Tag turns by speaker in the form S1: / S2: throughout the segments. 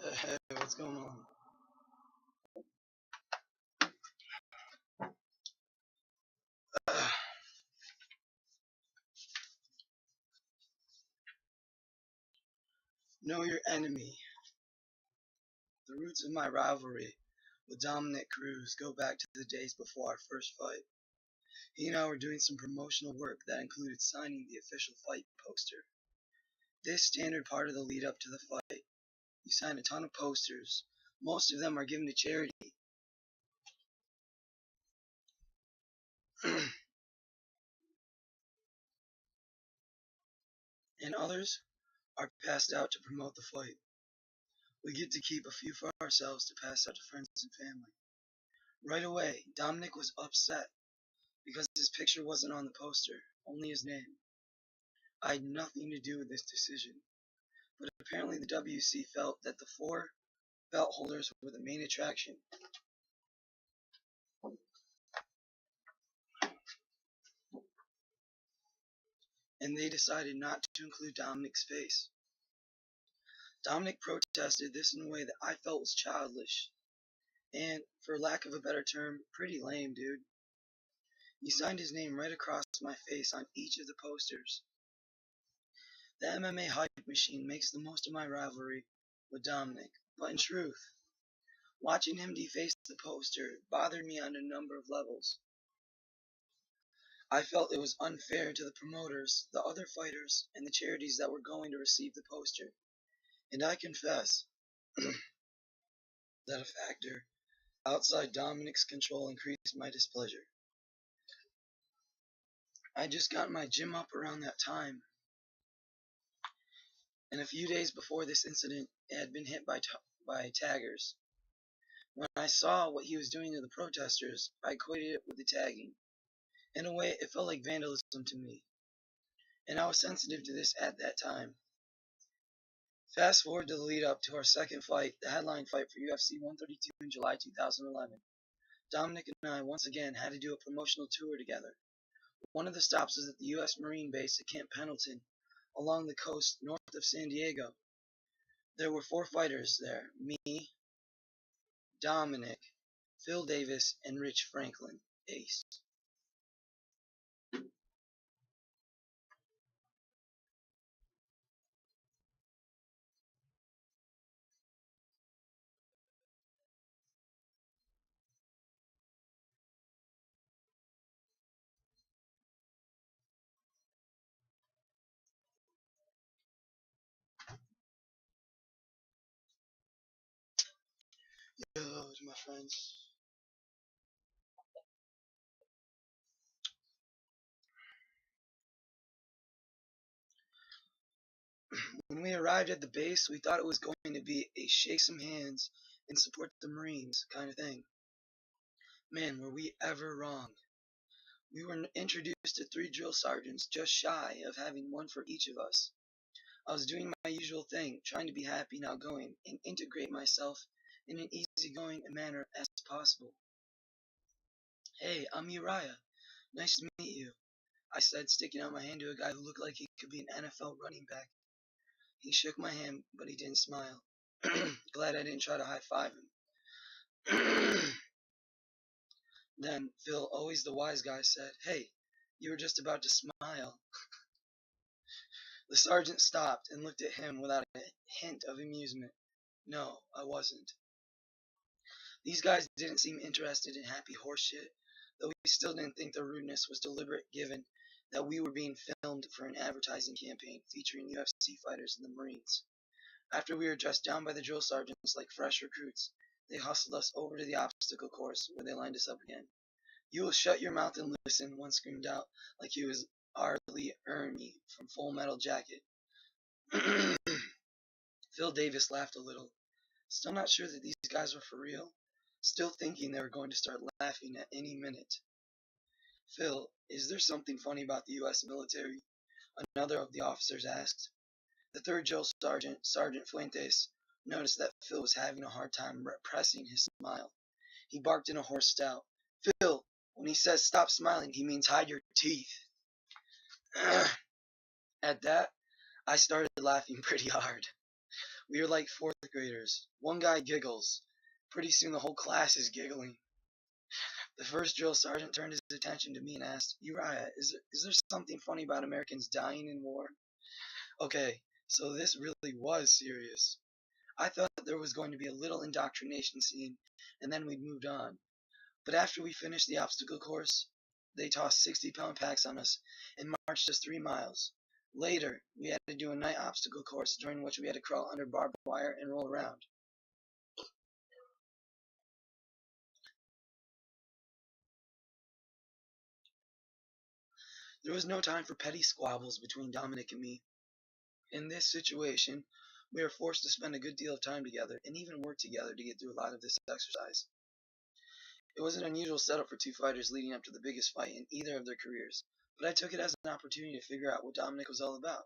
S1: Hey, what's going on? Know your enemy. The roots of my rivalry with Dominic Cruz go back to the days before our first fight. He and I were doing some promotional work that included signing the official fight poster. This standard part of the lead up to the fight. You sign a ton of posters. Most of them are given to charity. And others are passed out to promote the fight. We get to keep a few for ourselves to pass out to friends and family. Right away, Dominic was upset because his picture wasn't on the poster, only his name. I had nothing to do with this decision, but apparently the WC felt that the four belt holders were the main attraction. And they decided not to include Dominic's face. Dominic protested this in a way that I felt was childish, and, for lack of a better term, pretty lame, dude. He signed his name right across my face on each of the posters. The MMA hype machine makes the most of my rivalry with Dominic, but in truth, watching him deface the poster bothered me on a number of levels. I felt it was unfair to the promoters, the other fighters, and the charities that were going to receive the poster. And I confess that a factor outside Dominic's control increased my displeasure. I just got my gym up around that time, and a few days before this incident, it had been hit by taggers. When I saw what he was doing to the protesters, I equated it with the tagging. In a way, it felt like vandalism to me, and I was sensitive to this at that time. Fast forward to the lead up to our second fight, the headline fight for UFC 132 in July 2011. Dominic and I once again had to do a promotional tour together. One of the stops was at the U.S. Marine Base at Camp Pendleton, along the coast north of San Diego. There were 4 fighters there: me, Dominic, Phil Davis, and Rich Franklin, Ace. Yo, to my friends. When we arrived at the base, we thought it was going to be a shake some hands and support the Marines kind of thing. Man, were we ever wrong. We were introduced to 3 drill sergeants, just shy of having one for each of us. I was doing my usual thing, trying to be happy and outgoing and integrate myself in an easygoing manner as possible. Hey, I'm Uriah. Nice to meet you, I said, sticking out my hand to a guy who looked like he could be an NFL running back. He shook my hand, but he didn't smile. Glad I didn't try to high-five him. Then Phil, always the wise guy, said, "Hey, you were just about to smile." The sergeant stopped and looked at him without a hint of amusement. No, I wasn't. These guys didn't seem interested in happy horseshit, though we still didn't think the rudeness was deliberate given that we were being filmed for an advertising campaign featuring UFC fighters and the Marines. After we were dressed down by the drill sergeants like fresh recruits, they hustled us over to the obstacle course where they lined us up again. "You will shut your mouth and listen," one screamed out like he was R. Lee Ermey from Full Metal Jacket. Phil Davis laughed a little, still not sure that these guys were for real, still thinking they were going to start laughing at any minute. "Phil, is there something funny about the U.S. military?" another of the officers asked. The 3rd drill sergeant, Sergeant Fuentes, noticed that Phil was having a hard time repressing his smile. He barked in a hoarse shout, "Phil, when he says stop smiling, he means hide your teeth." At that, I started laughing pretty hard. We were like fourth graders. One guy giggles. Pretty soon the whole class is giggling. The first drill sergeant turned his attention to me and asked, Uriah, is there something funny about Americans dying in war? Okay, so this really was serious. I thought there was going to be a little indoctrination scene, and then we'd moved on. But after we finished the obstacle course, they tossed 60-pound packs on us and marched us 3 miles. Later, we had to do a night obstacle course during which we had to crawl under barbed wire and roll around. There was no time for petty squabbles between Dominic and me. In this situation, we were forced to spend a good deal of time together and even work together to get through a lot of this exercise. It was an unusual setup for two fighters leading up to the biggest fight in either of their careers, but I took it as an opportunity to figure out what Dominic was all about.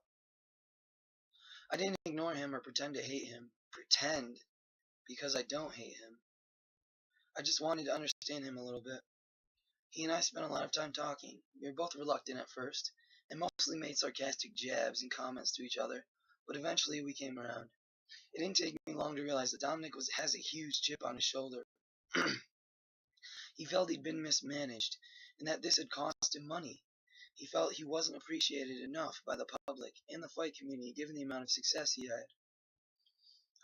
S1: I didn't ignore him or pretend to hate him. Pretend, because I don't hate him. I just wanted to understand him a little bit. He and I spent a lot of time talking. We were both reluctant at first, and mostly made sarcastic jabs and comments to each other, but eventually we came around. It didn't take me long to realize that Dominic has a huge chip on his shoulder. He felt he'd been mismanaged, and that this had cost him money. He felt he wasn't appreciated enough by the public and the fight community given the amount of success he had.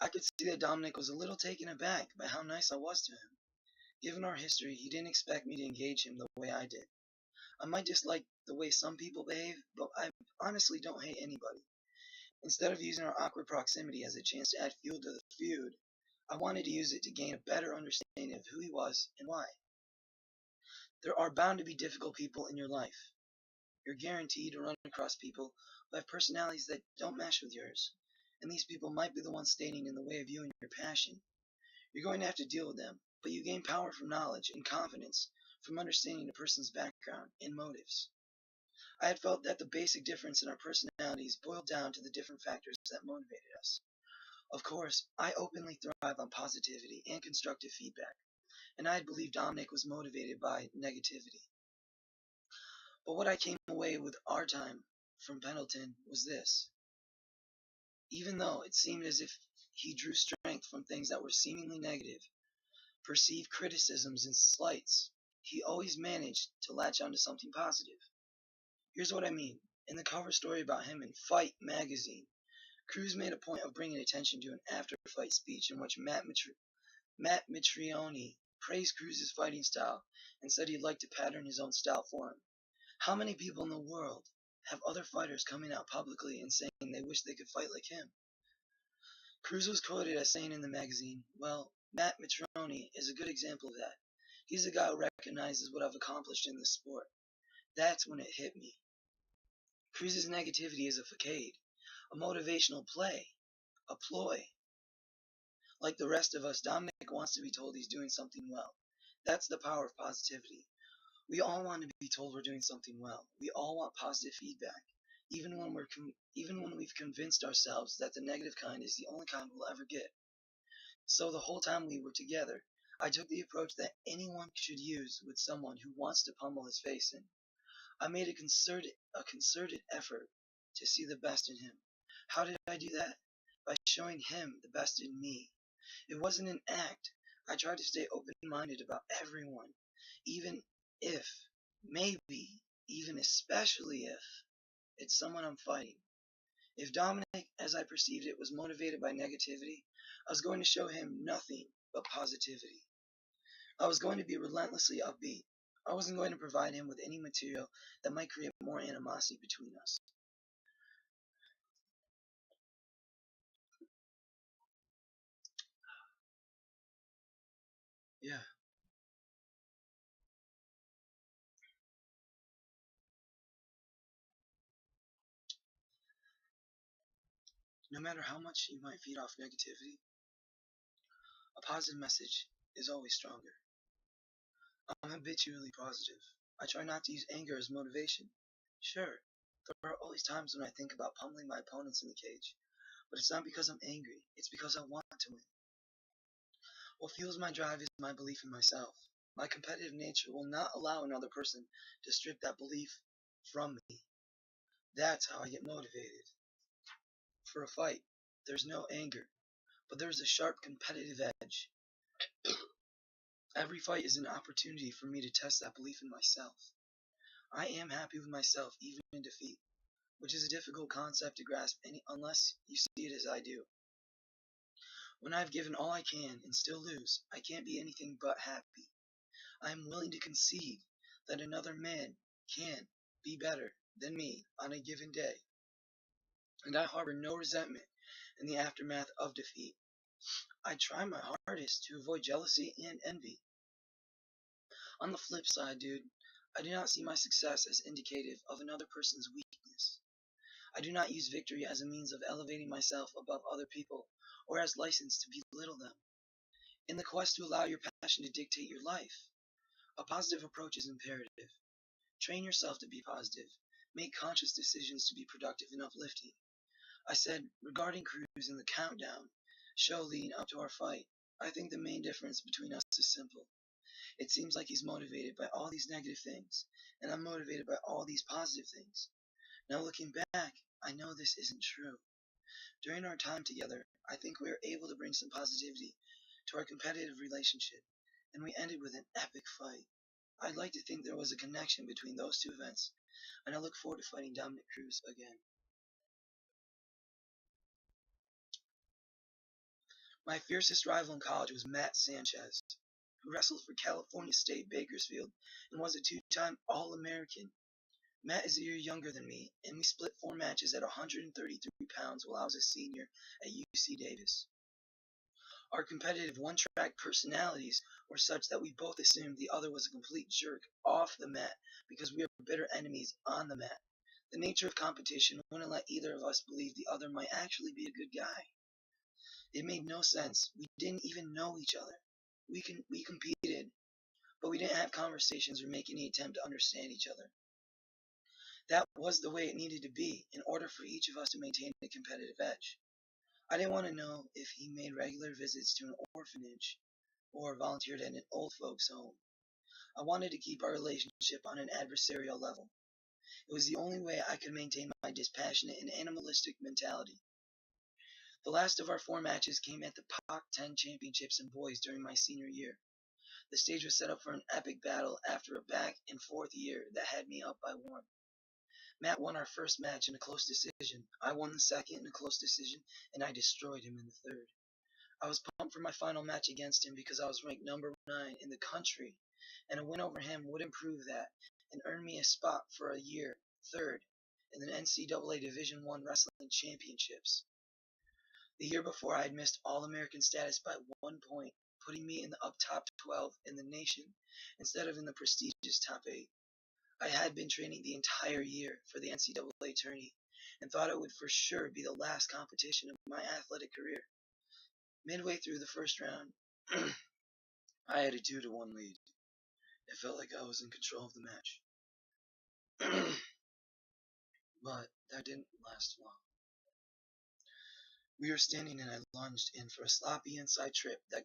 S1: I could see that Dominic was a little taken aback by how nice I was to him. Given our history, he didn't expect me to engage him the way I did. I might dislike the way some people behave, but I honestly don't hate anybody. Instead of using our awkward proximity as a chance to add fuel to the feud, I wanted to use it to gain a better understanding of who he was and why. There are bound to be difficult people in your life. You're guaranteed to run across people who have personalities that don't mesh with yours, and these people might be the ones standing in the way of you and your passion. You're going to have to deal with them, but you gain power from knowledge and confidence from understanding a person's background and motives. I had felt that the basic difference in our personalities boiled down to the different factors that motivated us. Of course, I openly thrive on positivity and constructive feedback, and I had believed Dominic was motivated by negativity. But what I came away with our time from Pendleton was this. Even though it seemed as if he drew strength from things that were seemingly negative, perceived criticisms and slights, he always managed to latch onto something positive. Here's what I mean. In the cover story about him in Fight magazine, Cruz made a point of bringing attention to an after-fight speech in which Matt Mitrione praised Cruz's fighting style and said he'd like to pattern his own style for him. How many people in the world have other fighters coming out publicly and saying they wish they could fight like him? Cruz was quoted as saying in the magazine, well, Matt Mitrione is a good example of that. He's a guy who recognizes what I've accomplished in this sport. That's when it hit me. Cruz's negativity is a facade, a motivational play, a ploy. Like the rest of us, Dominic wants to be told he's doing something well. That's the power of positivity. We all want to be told we're doing something well. We all want positive feedback, even when we've convinced ourselves that the negative kind is the only kind we'll ever get. So the whole time we were together, I took the approach that anyone should use with someone who wants to pummel his face in. I made a concerted effort to see the best in him. How did I do that? By showing him the best in me. It wasn't an act. I tried to stay open-minded about everyone, even if, maybe, even especially if, it's someone I'm fighting. If Dominic, as I perceived it, was motivated by negativity, I was going to show him nothing but positivity. I was going to be relentlessly upbeat. I wasn't going to provide him with any material that might create more animosity between us. Yeah. No matter how much you might feed off negativity, a positive message is always stronger. I'm habitually positive. I try not to use anger as motivation. Sure, there are always times when I think about pummeling my opponents in the cage, but it's not because I'm angry, it's because I want to win. What fuels my drive is my belief in myself. My competitive nature will not allow another person to strip that belief from me. That's how I get motivated. For a fight, there's no anger. but there's a sharp competitive edge. Every fight is an opportunity for me to test that belief in myself. I am happy with myself even in defeat, which is a difficult concept to grasp unless you see it as I do. When I've given all I can and still lose, I can't be anything but happy. I am willing to concede that another man can be better than me on a given day, and I harbor no resentment in the aftermath of defeat. I try my hardest to avoid jealousy and envy. On the flip side, dude, I do not see my success as indicative of another person's weakness. I do not use victory as a means of elevating myself above other people or as license to belittle them. In the quest to allow your passion to dictate your life, a positive approach is imperative. Train yourself to be positive. Make conscious decisions to be productive and uplifting. I said, regarding Cruz in the countdown show leading up to our fight, I think the main difference between us is simple. It seems like he's motivated by all these negative things, and I'm motivated by all these positive things. Now looking back, I know this isn't true. During our time together, I think we were able to bring some positivity to our competitive relationship, and we ended with an epic fight. I'd like to think there was a connection between those two events, and I look forward to fighting Dominic Cruz again. My fiercest rival in college was Matt Sanchez, who wrestled for California State Bakersfield and was a two-time All-American. Matt is a year younger than me, and we split 4 matches at 133 pounds while I was a senior at UC Davis. Our competitive one-track personalities were such that we both assumed the other was a complete jerk off the mat because we were bitter enemies on the mat. The nature of competition wouldn't let either of us believe the other might actually be a good guy. It made no sense. We didn't even know each other. We competed, but we didn't have conversations or make any attempt to understand each other. That was the way it needed to be in order for each of us to maintain a competitive edge. I didn't want to know if he made regular visits to an orphanage or volunteered at an old folks' home. I wanted to keep our relationship on an adversarial level. It was the only way I could maintain my dispassionate and animalistic mentality. The last of our 4 matches came at the POC 10 Championships in boys during my senior year. The stage was set up for an epic battle after a back and forth year that had me up by 1. Matt won our first match in a close decision. I won the second in a close decision, and I destroyed him in the third. I was pumped for my final match against him because I was ranked number 9 in the country, and a win over him would improve that and earn me a spot for a year, third, in the NCAA Division I Wrestling Championships. The year before, I had missed All-American status by 1 point, putting me in the top 12 in the nation instead of in the prestigious top 8. I had been training the entire year for the NCAA tourney and thought it would for sure be the last competition of my athletic career. Midway through the first round, I had a 2-1 lead. It felt like I was in control of the match. But that didn't last long. We were standing and I lunged in for a sloppy inside trip that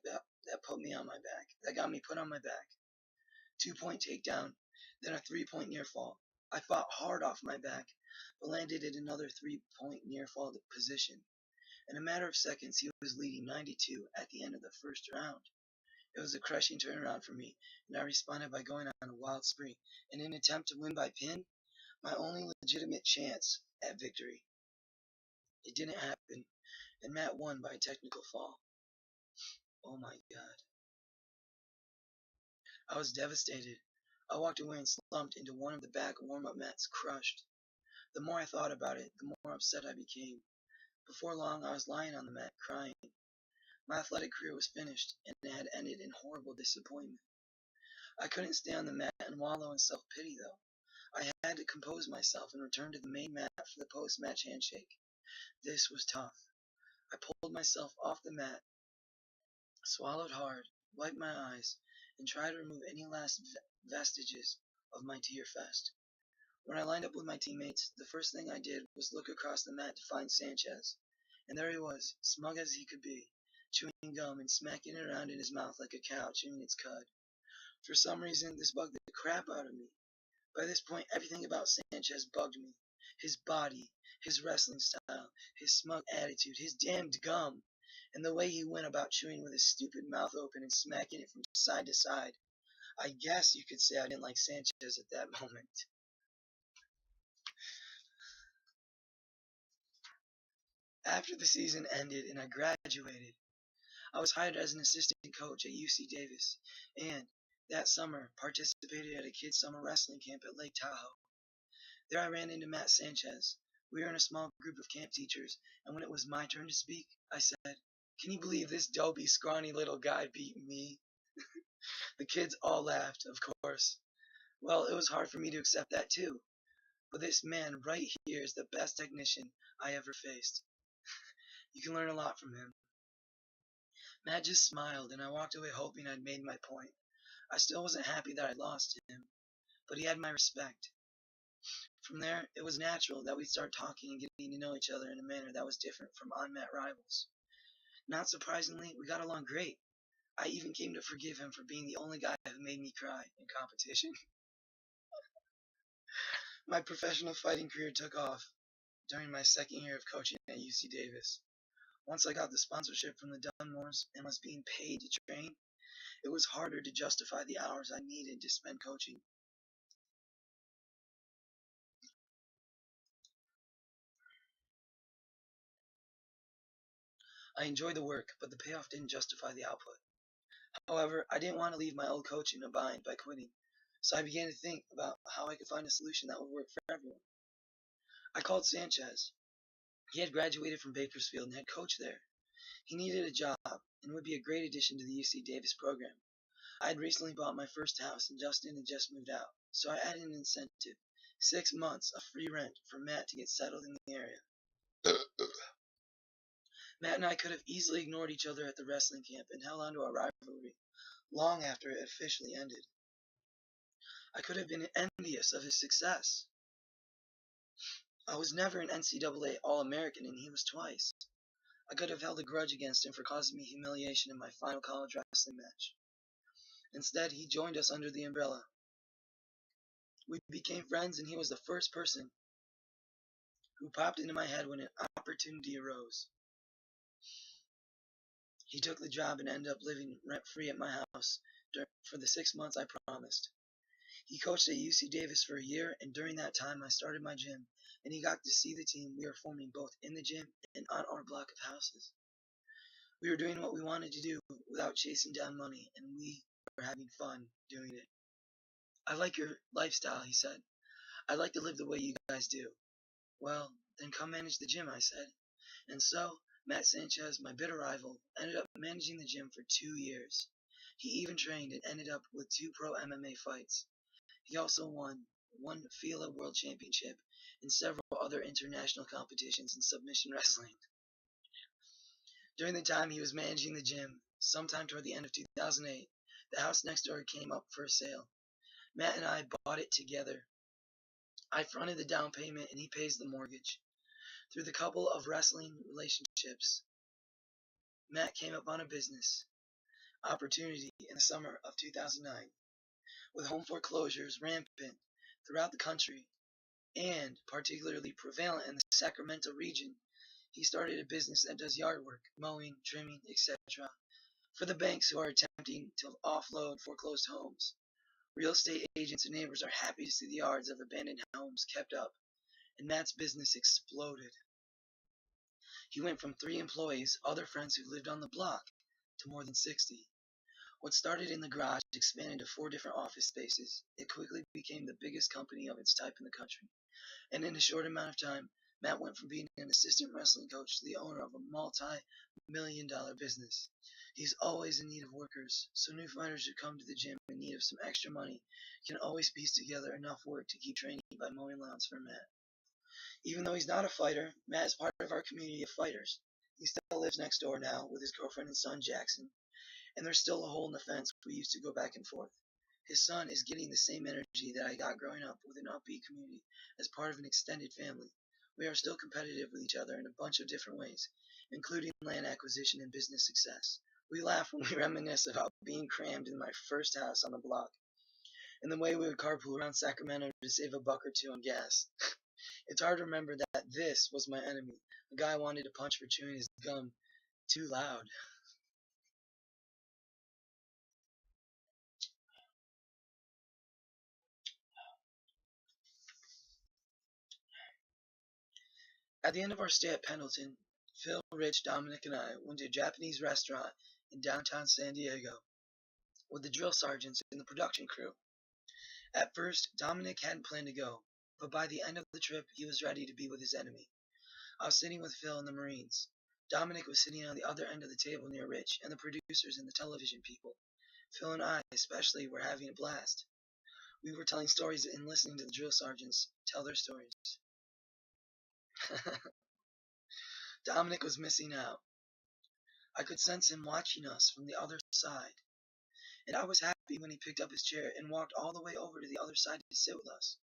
S1: put me on my back. That got me put on my back. 2-point takedown, then a 3-point near fall. I fought hard off my back, but landed at another 3-point near fall position. In a matter of seconds, he was leading 92 at the end of the first round. It was a crushing turnaround for me, and I responded by going on a wild spree in an attempt to win by pin, my only legitimate chance at victory. It didn't happen, and Matt won by a technical fall. Oh my God. I was devastated. I walked away and slumped into one of the back warm-up mats, crushed. The more I thought about it, the more upset I became. Before long, I was lying on the mat, crying. My athletic career was finished, and it had ended in horrible disappointment. I couldn't stay on the mat and wallow in self-pity, though. I had to compose myself and return to the main mat for the post-match handshake. This was tough. I pulled myself off the mat, swallowed hard, wiped my eyes, and tried to remove any last vestiges of my tear fest. When I lined up with my teammates, the first thing I did was look across the mat to find Sanchez. And there he was, smug as he could be, chewing gum and smacking it around in his mouth like a cow chewing its cud. For some reason, this bugged the crap out of me. By this point, everything about Sanchez bugged me. His body, his wrestling style, his smug attitude, his damned gum, and the way he went about chewing with his stupid mouth open and smacking it from side to side. I guess you could say I didn't like Sanchez at that moment. After the season ended and I graduated, I was hired as an assistant coach at UC Davis, and that summer participated at a kids' summer wrestling camp at Lake Tahoe. There I ran into Matt Sanchez. We were in a small group of camp teachers, and when it was my turn to speak, I said, "Can you believe this dopey, scrawny little guy beat me?" The kids all laughed, of course. Well, it was hard for me to accept that too. But this man right here is the best technician I ever faced. You can learn a lot from him. Matt just smiled, and I walked away hoping I'd made my point. I still wasn't happy that I'd lost to him, but he had my respect. From there, it was natural that we'd start talking and getting to know each other in a manner that was different from unmet rivals. Not surprisingly, we got along great. I even came to forgive him for being the only guy who made me cry in competition. My professional fighting career took off during my second year of coaching at UC Davis. Once I got the sponsorship from the Dunmores and was being paid to train, it was harder to justify the hours I needed to spend coaching. I enjoyed the work, but the payoff didn't justify the output. However, I didn't want to leave my old coach in a bind by quitting, so I began to think about how I could find a solution that would work for everyone. I called Sanchez. He had graduated from Bakersfield and had coached there. He needed a job and would be a great addition to the UC Davis program. I had recently bought my first house and Justin had just moved out, so I added an incentive, 6 months of free rent for Matt to get settled in the area. Matt and I could have easily ignored each other at the wrestling camp and held on to our rivalry long after it officially ended. I could have been envious of his success. I was never an NCAA All-American and he was twice. I could have held a grudge against him for causing me humiliation in my final college wrestling match. Instead, he joined us under the umbrella. We became friends and he was the first person who popped into my head when an opportunity arose. He took the job and ended up living rent-free at my house for the 6 months I promised. He coached at UC Davis for a year, and during that time I started my gym, and he got to see the team we were forming both in the gym and on our block of houses. We were doing what we wanted to do without chasing down money, and we were having fun doing it. "I like your lifestyle," he said. "I'd like to live the way you guys do." "Well, then come manage the gym," I said. And so, Matt Sanchez, my bitter rival, ended up managing the gym for 2 years. He even trained and ended up with 2 pro MMA fights. He also won one FILA World Championship and several other international competitions in submission wrestling. During the time he was managing the gym, sometime toward the end of 2008, the house next door came up for sale. Matt and I bought it together. I fronted the down payment and he pays the mortgage. Through the couple of wrestling relationships, Matt came upon a business opportunity in the summer of 2009. With home foreclosures rampant throughout the country and particularly prevalent in the Sacramento region, he started a business that does yard work, mowing, trimming, etc. for the banks who are attempting to offload foreclosed homes. Real estate agents and neighbors are happy to see the yards of abandoned homes kept up, and Matt's business exploded. He went from 3 employees, other friends who lived on the block, to more than 60. What started in the garage expanded to 4 different office spaces. It quickly became the biggest company of its type in the country. And in a short amount of time, Matt went from being an assistant wrestling coach to the owner of a multi-million-dollar business. He's always in need of workers, so new fighters who come to the gym in need of some extra money can always piece together enough work to keep training by mowing lawns for Matt. Even though he's not a fighter, Matt is part of our community of fighters. He still lives next door now with his girlfriend and son Jackson, and there's still a hole in the fence we used to go back and forth. His son is getting the same energy that I got growing up with an upbeat community as part of an extended family. We are still competitive with each other in a bunch of different ways, including land acquisition and business success. We laugh when we reminisce about being crammed in my first house on the block, and the way we would carpool around Sacramento to save a buck or two on gas. It's hard to remember that this was my enemy, a guy I wanted to punch for chewing his gum Too loud. At the end of our stay at Pendleton, Phil, Rich, Dominic, and I went to a Japanese restaurant in downtown San Diego with the drill sergeants and the production crew. At first, Dominic hadn't planned to go, but by the end of the trip, he was ready to be with his enemy. I was sitting with Phil and the Marines. Dominic was sitting on the other end of the table near Rich and the producers and the television people. Phil and I, especially, were having a blast. We were telling stories and listening to the drill sergeants tell their stories. Dominic was missing out. I could sense him watching us from the other side, and I was happy when he picked up his chair and walked all the way over to the other side to sit with us.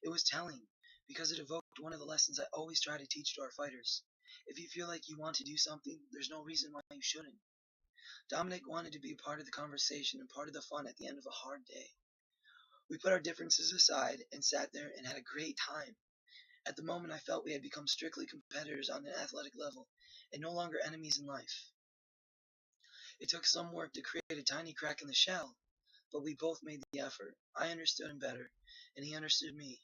S1: It was telling, because it evoked one of the lessons I always try to teach to our fighters. If you feel like you want to do something, there's no reason why you shouldn't. Dominic wanted to be a part of the conversation and part of the fun at the end of a hard day. We put our differences aside and sat there and had a great time. At the moment, I felt we had become strictly competitors on an athletic level and no longer enemies in life. It took some work to create a tiny crack in the shell, but we both made the effort. I understood him better, and he understood me.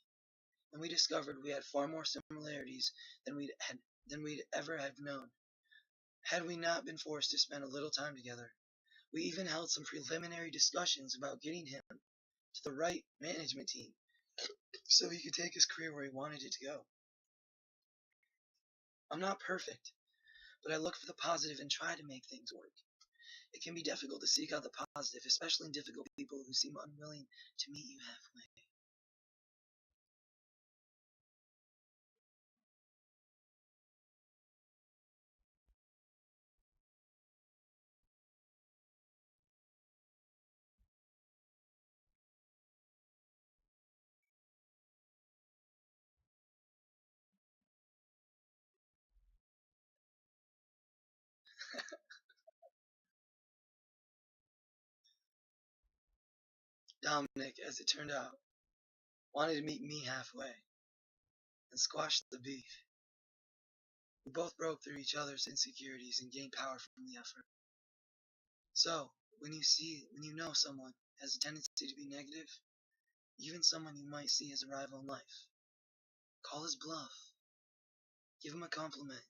S1: And we discovered we had far more similarities than we'd ever have known, had we not been forced to spend a little time together. We even held some preliminary discussions about getting him to the right management team so he could take his career where he wanted it to go. I'm not perfect, but I look for the positive and try to make things work. It can be difficult to seek out the positive, especially in difficult people who seem unwilling to meet you halfway. Dominic, as it turned out, wanted to meet me halfway and squash the beef. We both broke through each other's insecurities and gained power from the effort. So, when you know someone has a tendency to be negative, even someone you might see as a rival in life, call his bluff, give him a compliment,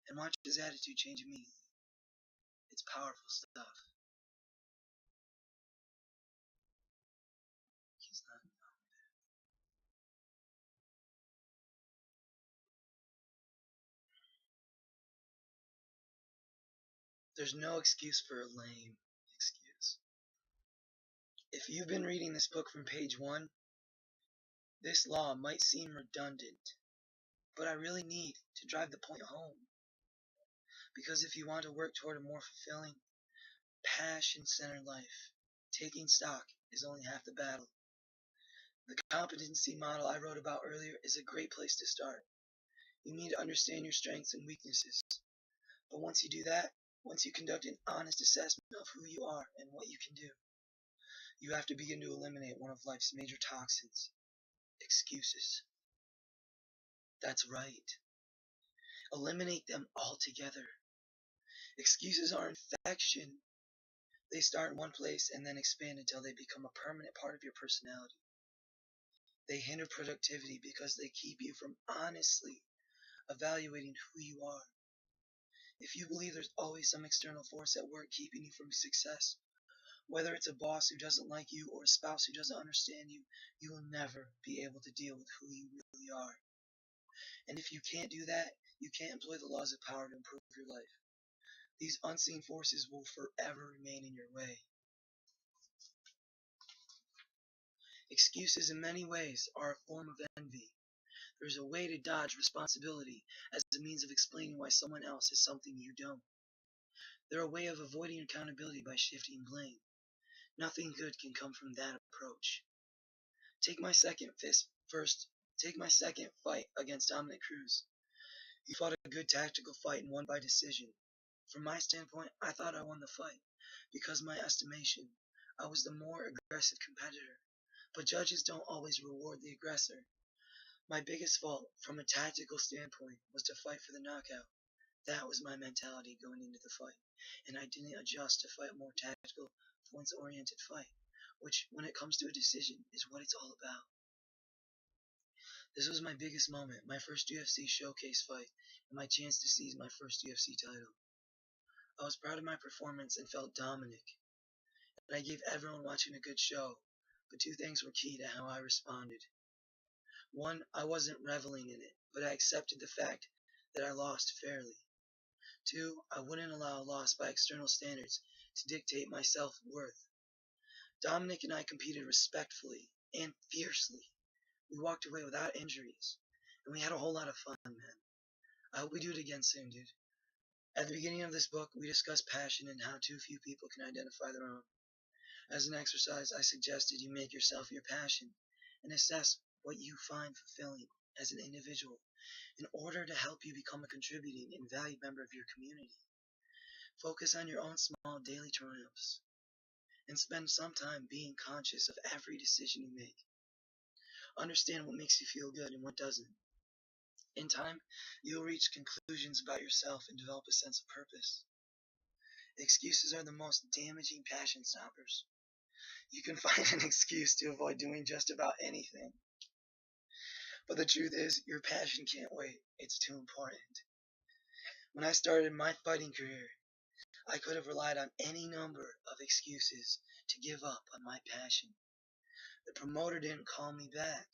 S1: and watch his attitude change immediately. It's powerful stuff. He's not. There's no excuse for a lame excuse. If you've been reading this book from page 1, this law might seem redundant, but I really need to drive the point home. Because if you want to work toward a more fulfilling, passion-centered life, taking stock is only half the battle. The competency model I wrote about earlier is a great place to start. You need to understand your strengths and weaknesses. But once you do that, once you conduct an honest assessment of who you are and what you can do, you have to begin to eliminate one of life's major toxins: excuses. That's right. Eliminate them altogether. Excuses are infection. They start in one place and then expand until they become a permanent part of your personality. They hinder productivity because they keep you from honestly evaluating who you are. If you believe there's always some external force at work keeping you from success, whether it's a boss who doesn't like you or a spouse who doesn't understand you, you will never be able to deal with who you really are. And if you can't do that, you can't employ the laws of power to improve your life. These unseen forces will forever remain in your way. Excuses in many ways are a form of envy. There's a way to dodge responsibility as a means of explaining why someone else has something you don't. They're a way of avoiding accountability by shifting blame. Nothing good can come from that approach. Take my second fight against Dominic Cruz. He fought a good tactical fight and won by decision. From my standpoint, I thought I won the fight because, in my estimation, I was the more aggressive competitor. But judges don't always reward the aggressor. My biggest fault, from a tactical standpoint, was to fight for the knockout. That was my mentality going into the fight, and I didn't adjust to fight a more tactical, points-oriented fight, which, when it comes to a decision, is what it's all about. This was my biggest moment, my first UFC showcase fight, and my chance to seize my first UFC title. I was proud of my performance and felt dominant, and I gave everyone watching a good show, but two things were key to how I responded. One, I wasn't reveling in it, but I accepted the fact that I lost fairly. Two, I wouldn't allow a loss by external standards to dictate my self-worth. Dominic and I competed respectfully and fiercely. We walked away without injuries, and we had a whole lot of fun, man. I hope we do it again soon, dude. At the beginning of this book, we discuss passion and how too few people can identify their own. As an exercise, I suggested you make yourself your passion and assess what you find fulfilling as an individual in order to help you become a contributing and valued member of your community. Focus on your own small daily triumphs and spend some time being conscious of every decision you make. Understand what makes you feel good and what doesn't. In time, you'll reach conclusions about yourself and develop a sense of purpose. Excuses are the most damaging passion stoppers. You can find an excuse to avoid doing just about anything. But the truth is, your passion can't wait. It's too important. When I started my fighting career, I could have relied on any number of excuses to give up on my passion. The promoter didn't call me back.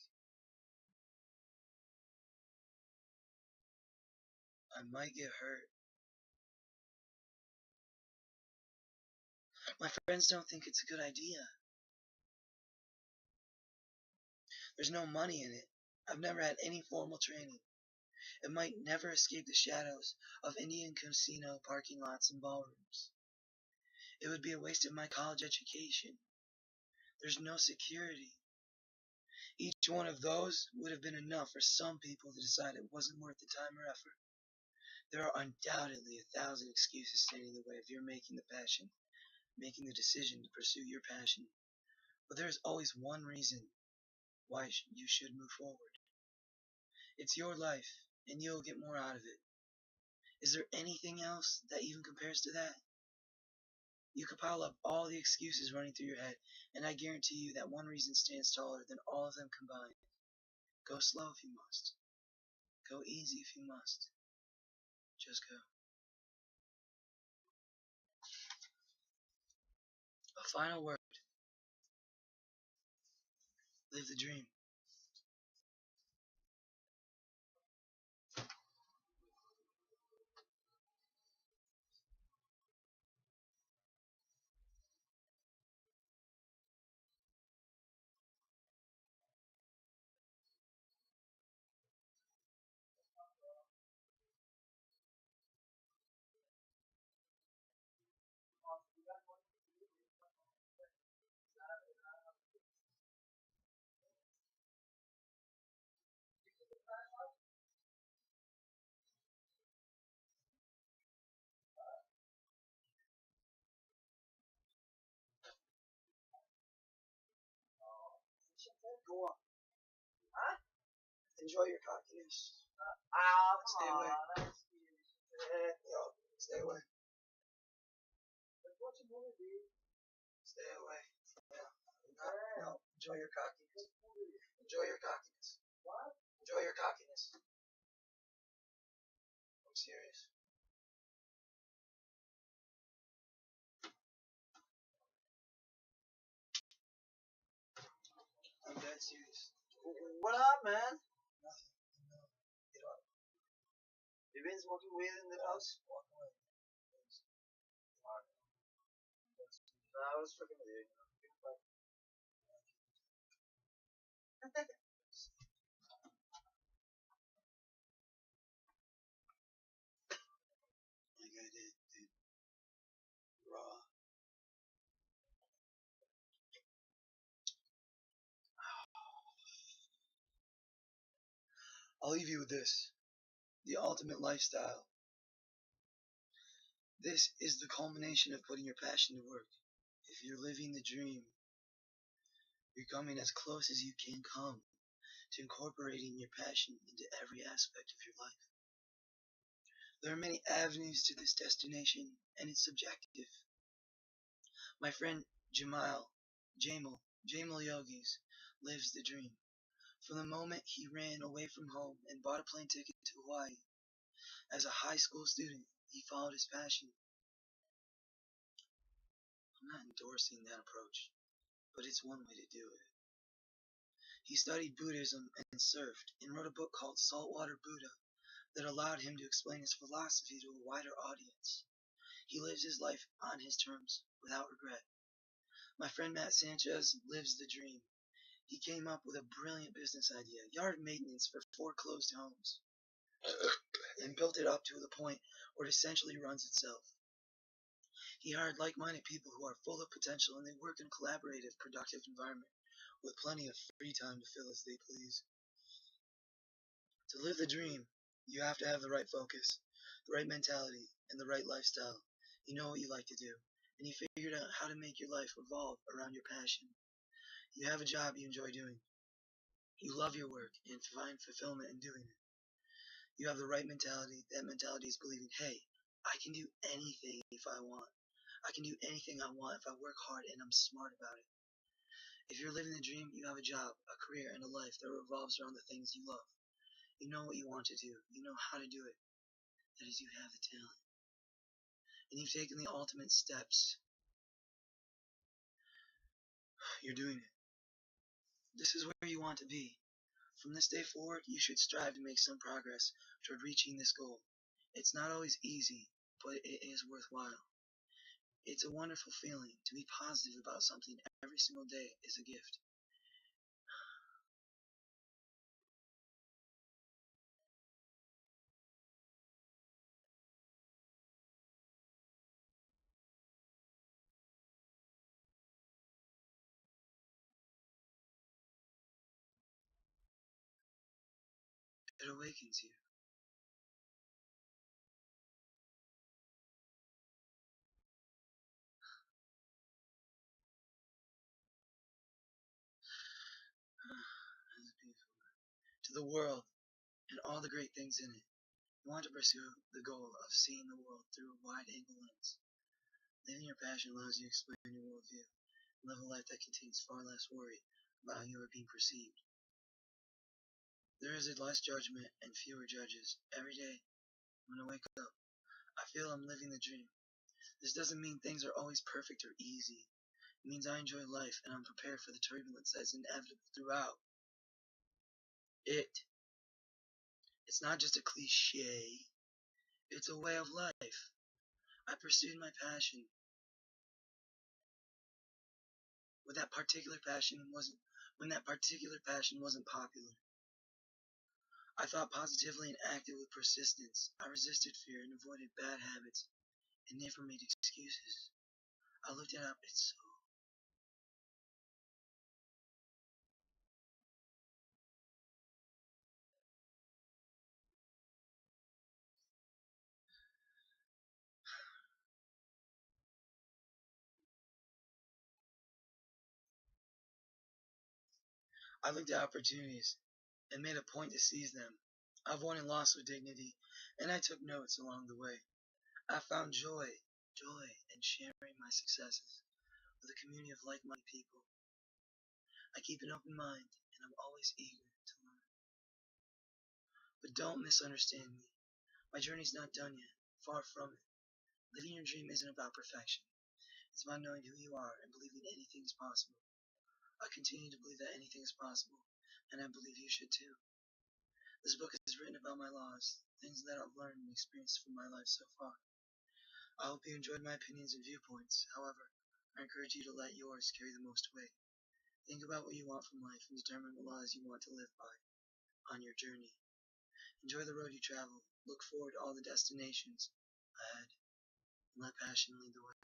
S1: I might get hurt. My friends don't think it's a good idea. There's no money in it. I've never had any formal training. It might never escape the shadows of Indian casino parking lots and ballrooms. It would be a waste of my college education. There's no security. Each one of those would have been enough for some people to decide it wasn't worth the time or effort. There are undoubtedly 1,000 excuses standing in the way of your making the decision to pursue your passion. But there is always one reason why you should move forward. It's your life, and you'll get more out of it. Is there anything else that even compares to that? You could pile up all the excuses running through your head, and I guarantee you that one reason stands taller than all of them combined. Go slow if you must. Go easy if you must. Just go. A final word. Live the dream. Go on. Huh? Enjoy your cockiness. Stay away. Yo, stay away. Stay away. Yeah. No, enjoy your cockiness. Enjoy your cockiness. What? Enjoy your cockiness. I'm serious. I'm dead serious.
S2: What up, man?
S1: Nothing. No. Get up.
S2: You been smoking weed in the house?
S1: Walk away. Please.
S2: No, I was fucking with you.
S1: Like I did, dude. Raw. I'll leave you with this. The ultimate lifestyle. This is the culmination of putting your passion to work. If you're living the dream, you're coming as close as you can come to incorporating your passion into every aspect of your life. There are many avenues to this destination, and it's subjective. My friend Jamal Yogis, lives the dream. From the moment he ran away from home and bought a plane ticket to Hawaii, as a high school student, he followed his passion. I'm not endorsing that approach, but it's one way to do it. He studied Buddhism and surfed, and wrote a book called Saltwater Buddha that allowed him to explain his philosophy to a wider audience. He lives his life on his terms, without regret. My friend Matt Sanchez lives the dream. He came up with a brilliant business idea, yard maintenance for foreclosed homes, and built it up to the point where it essentially runs itself. He hired like-minded people who are full of potential, and they work in a collaborative, productive environment with plenty of free time to feel as they please. To live the dream, you have to have the right focus, the right mentality, and the right lifestyle. You know what you like to do, and you figured out how to make your life revolve around your passion. You have a job you enjoy doing. You love your work and find fulfillment in doing it. You have the right mentality. That mentality is believing, hey, I can do anything if I want. I can do anything I want if I work hard and I'm smart about it. If you're living the dream, you have a job, a career, and a life that revolves around the things you love. You know what you want to do. You know how to do it. That is, you have the talent. And you've taken the ultimate steps. You're doing it. This is where you want to be. From this day forward, you should strive to make some progress toward reaching this goal. It's not always easy, but it is worthwhile. It's a wonderful feeling. To be positive about something every single day is a gift. It awakens you. That's beautiful. To the world and all the great things in it. You want to pursue the goal of seeing the world through a wide-angle lens. Living your passion allows you to expand your worldview and live a life that contains far less worry about how you are being perceived. There is less judgment and fewer judges. Every day, when I wake up, I feel I'm living the dream. This doesn't mean things are always perfect or easy. It means I enjoy life and I'm prepared for the turbulence that is inevitable throughout it. It's not just a cliche, it's a way of life. I pursued my passion. When that particular passion wasn't popular. I thought positively and acted with persistence. I resisted fear and avoided bad habits and never made excuses. I looked it up. It's so. I looked at opportunities and made a point to seize them. I've won and lost with dignity, and I took notes along the way. I found joy in sharing my successes with a community of like-minded people. I keep an open mind, and I'm always eager to learn. But don't misunderstand me. My journey's not done yet. Far from it. Living your dream isn't about perfection. It's about knowing who you are and believing anything is possible. I continue to believe that anything is possible, and I believe you should too. This book is written about my laws, things that I've learned and experienced from my life so far. I hope you enjoyed my opinions and viewpoints. However, I encourage you to let yours carry the most weight. Think about what you want from life and determine what laws you want to live by on your journey. Enjoy the road you travel. Look forward to all the destinations ahead, and let passion lead the way.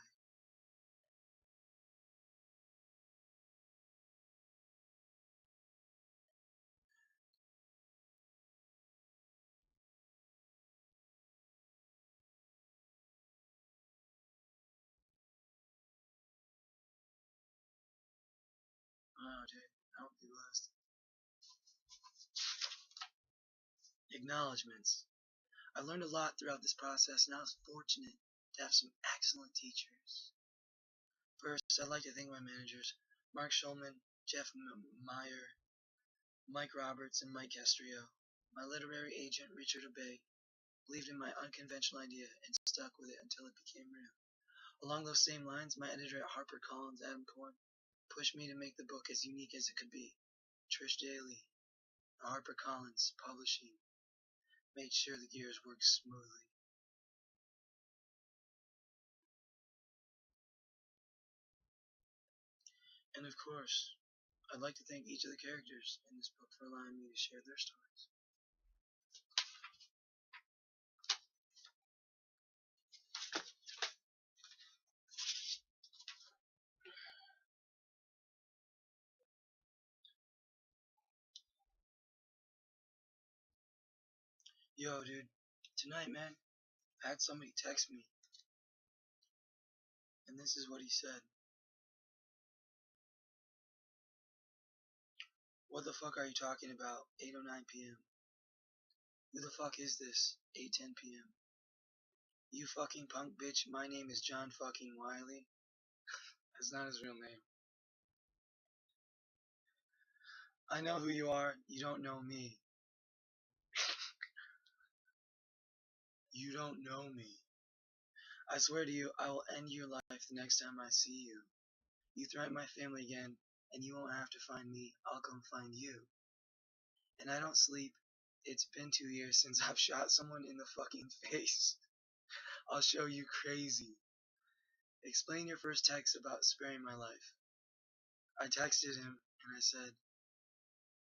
S1: Oh, dude, I would be blessed. Acknowledgements. I learned a lot throughout this process, and I was fortunate to have some excellent teachers. First, I'd like to thank my managers, Mark Schulman, Jeff Meyer, Mike Roberts, and Mike Castrillo. My literary agent, Richard Obey, believed in my unconventional idea and stuck with it until it became real. Along those same lines, my editor at HarperCollins, Adam Korn, pushed me to make the book as unique as it could be. Trish Daly, HarperCollins Publishing, made sure the gears worked smoothly. And of course, I'd like to thank each of the characters in this book for allowing me to share their stories. Yo, dude, tonight, man, I had somebody text me, and this is what he said. What the fuck are you talking about? 8:09 p.m. Who the fuck is this? 8:10 p.m. You fucking punk bitch, my name is John fucking Wiley. That's not his real name. I know who you are, you don't know me. You don't know me. I swear to you, I will end your life the next time I see you. You threaten my family again, and you won't have to find me, I'll come find you. And I don't sleep. It's been 2 years since I've shot someone in the fucking face. I'll show you crazy. Explain your first text about sparing my life. I texted him, and I said,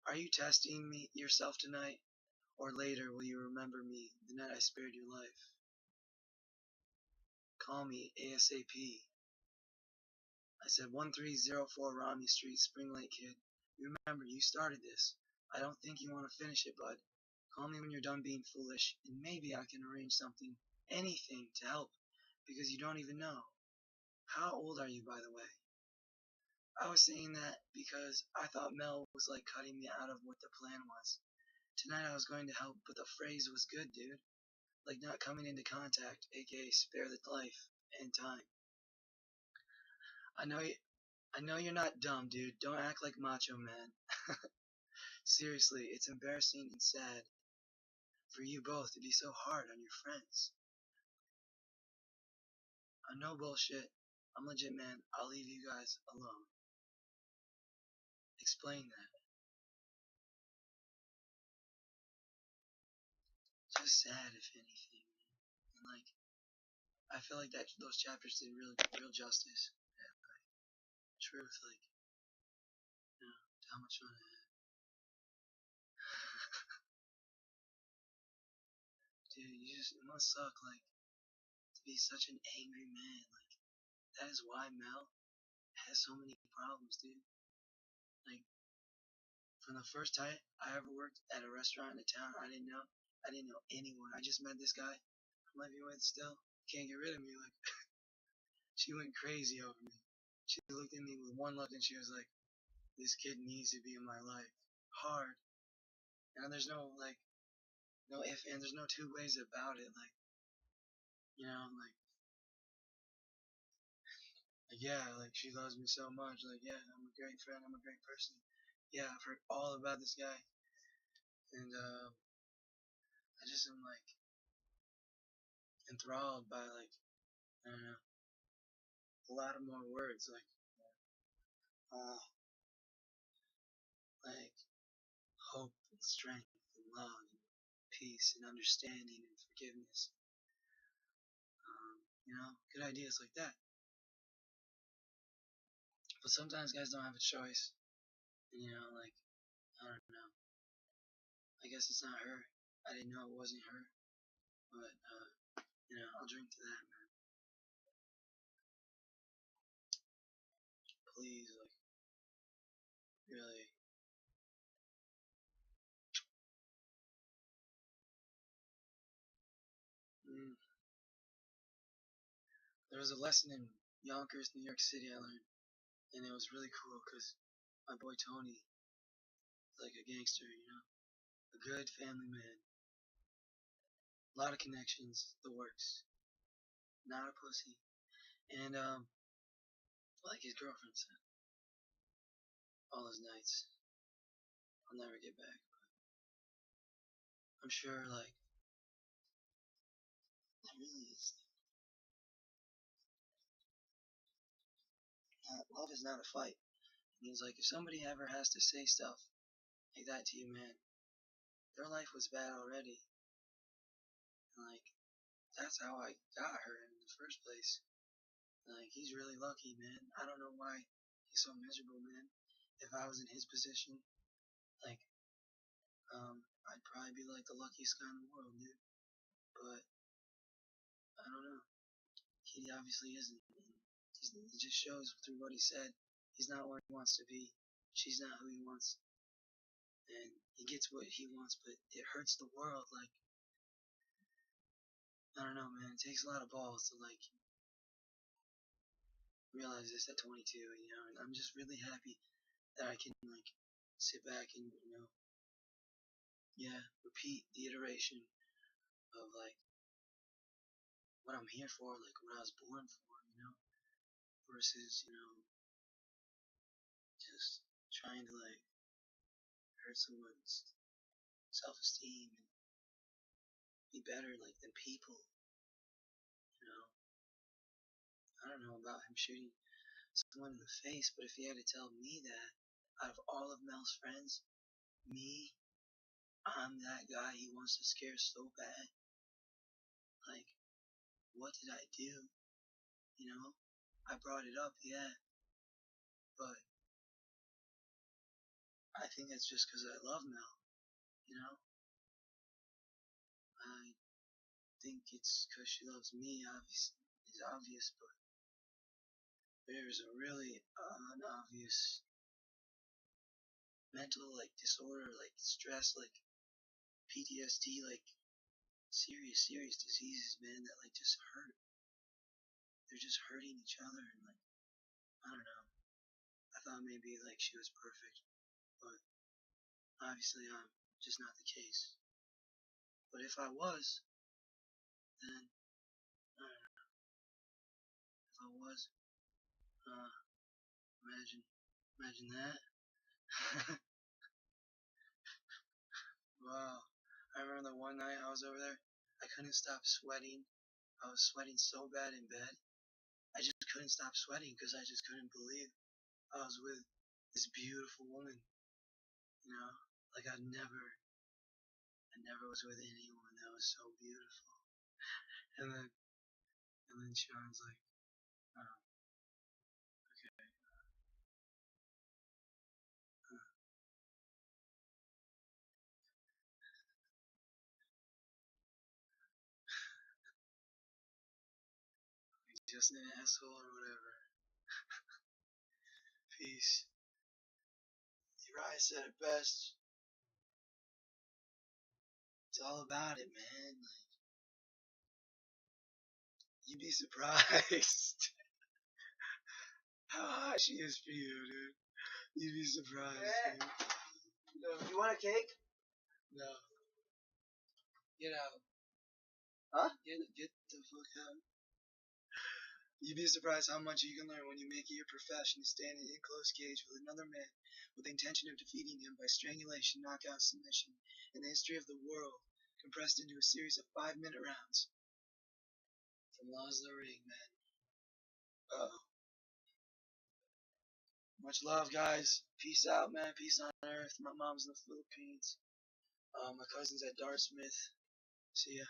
S1: are you testing me yourself tonight? Or later will you remember me the night I spared your life? Call me ASAP. I said 1304 Romney Street, Spring Lake, kid. Remember, you started this. I don't think you want to finish it, bud. Call me when you're done being foolish, and maybe I can arrange something, anything, to help, because you don't even know. How old are you, by the way? I was saying that because I thought Mel was like cutting me out of what the plan was. Tonight I was going to help, but the phrase was good, dude. Like not coming into contact, aka spare the life and time. I know you're not dumb, dude. Don't act like Macho Man. Seriously, it's embarrassing and sad for you both to be so hard on your friends. I'm no bullshit. I'm legit, man. I'll leave you guys alone. Explain that. Just sad, if anything. And like, I feel like that those chapters did real justice. Yeah, like, truth, like, you know, how much fun I had. Dude, it must suck, like, to be such an angry man. Like, that is why Mel has so many problems, dude. Like, from the first time I ever worked at a restaurant in a town I didn't know anyone. I just met this guy. I'm living with still. Can't get rid of me. Like, she went crazy over me. She looked at me with one look and she was like, this kid needs to be in my life. Hard. And there's no, like, no if and there's no two ways about it. Like, you know, like yeah, like she loves me so much. Like, yeah, I'm a great friend. I'm a great person. Yeah, I've heard all about this guy. And, I just am, like, enthralled by, like, I don't know, a lot of more words. Uh, like, hope and strength and love and peace and understanding and forgiveness. You know, good ideas like that. But sometimes guys don't have a choice. And, you know, like, I don't know. I guess it's not her. I didn't know it wasn't her. But, you know, I'll drink to that, man. Please, like, really. Mm. There was a lesson in Yonkers, New York City I learned. And it was really cool because my boy Tony is like a gangster, you know? A good family man. A lot of connections, the works. Not a pussy. And like his girlfriend said, all those nights, I'll never get back. I'm sure, like, it really is. Love is not a fight. And he's like, if somebody ever has to say stuff like that to you, man, their life was bad already. And, like, that's how I got her in the first place. And, like, he's really lucky, man. I don't know why he's so miserable, man. If I was in his position, like, I'd probably be like the luckiest guy in the world, dude. But I don't know. He obviously isn't. It just shows through what he said. He's not where he wants to be. She's not who he wants. And he gets what he wants, but it hurts the world. Like, I don't know, man. It takes a lot of balls to, like, realize this at 22, you know. And I'm just really happy that I can, like, sit back and, you know, yeah, repeat the iteration of, like, what I'm here for, like, what I was born for, you know, versus, you know, just trying to, like, hurt someone's self-esteem and be better, like, than people, you know. I don't know about him shooting someone in the face, but if he had to tell me that, out of all of Mel's friends, me, I'm that guy he wants to scare so bad. Like, what did I do? You know? I brought it up, yeah, but I think that's just because I love Mel, you know? I think it's because she loves me, it's obvious, but there's a really unobvious mental, like, disorder, like, stress, like, PTSD, like, serious diseases, man, that, like, just hurt. They're just hurting each other, and, like, I don't know. I thought maybe, like, she was perfect, but obviously I'm just not the case. But if I was, then, I don't know. If I was, imagine that. Wow. I remember the one night I was over there, I couldn't stop sweating. I was sweating so bad in bed. I just couldn't stop sweating because I just couldn't believe I was with this beautiful woman. You know, like I never was with anyone that was so beautiful. And then Sean's like, oh, okay. He's just an asshole or whatever. Peace. Uriah said it best. It's all about it, man. Like, you'd be surprised how hot she is for you, dude. You'd be surprised, dude.
S2: You want a cake?
S1: No. Get out.
S2: Huh?
S1: Get the fuck out. You'd be surprised how much you can learn when you make it your profession to stand in close cage with another man with the intention of defeating him by strangulation, knockout, submission in the history of the world, compressed into a series of 5-minute rounds. From Laws of the Ring, man. Much love, guys. Peace out, man. Peace on earth. My mom's in the Philippines. My cousin's at Dartmouth. See ya.